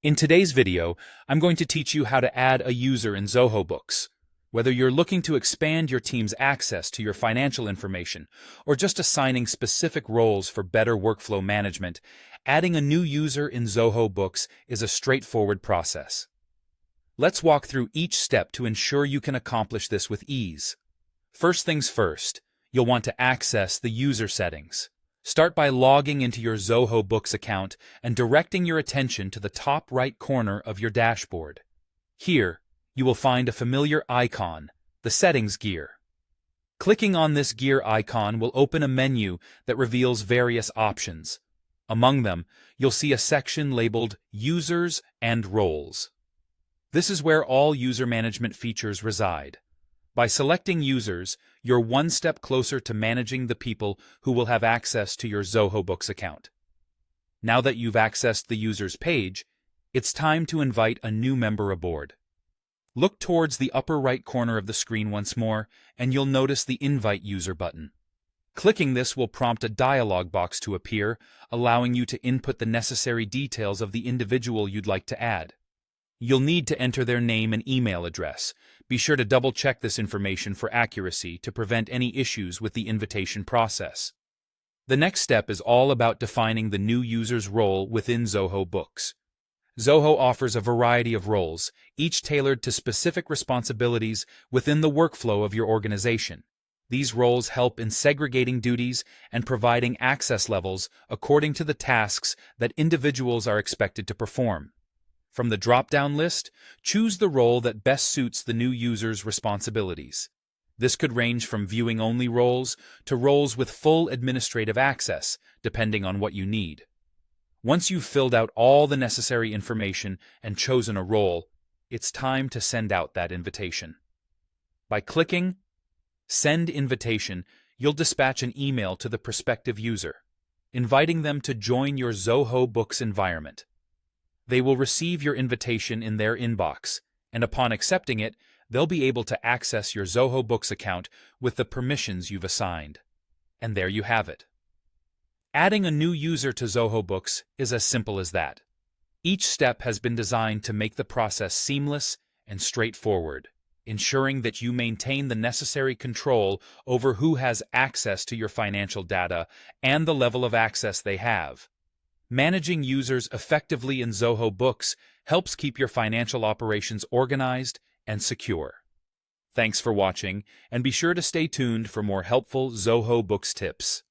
In today's video, I'm going to teach you how to add a user in Zoho Books. Whether you're looking to expand your team's access to your financial information or just assigning specific roles for better workflow management, adding a new user in Zoho Books is a straightforward process. Let's walk through each step to ensure you can accomplish this with ease. First things first, you'll want to access the user settings. Start by logging into your Zoho Books account and directing your attention to the top right corner of your dashboard. Here, you will find a familiar icon, the Settings gear. Clicking on this gear icon will open a menu that reveals various options. Among them, you'll see a section labeled Users and Roles. This is where all user management features reside. By selecting users, you're one step closer to managing the people who will have access to your Zoho Books account. Now that you've accessed the users page, it's time to invite a new member aboard. Look towards the upper right corner of the screen once more, and you'll notice the Invite User button. Clicking this will prompt a dialog box to appear, allowing you to input the necessary details of the individual you'd like to add. You'll need to enter their name and email address. Be sure to double-check this information for accuracy to prevent any issues with the invitation process. The next step is all about defining the new user's role within Zoho Books. Zoho offers a variety of roles, each tailored to specific responsibilities within the workflow of your organization. These roles help in segregating duties and providing access levels according to the tasks that individuals are expected to perform. From the drop-down list, choose the role that best suits the new user's responsibilities. This could range from viewing-only roles to roles with full administrative access, depending on what you need. Once you've filled out all the necessary information and chosen a role, it's time to send out that invitation. By clicking Send Invitation, you'll dispatch an email to the prospective user, inviting them to join your Zoho Books environment. They will receive your invitation in their inbox, and upon accepting it, they'll be able to access your Zoho Books account with the permissions you've assigned. And there you have it. Adding a new user to Zoho Books is as simple as that. Each step has been designed to make the process seamless and straightforward, ensuring that you maintain the necessary control over who has access to your financial data and the level of access they have. Managing users effectively in Zoho Books helps keep your financial operations organized and secure. Thanks for watching, and be sure to stay tuned for more helpful Zoho Books tips.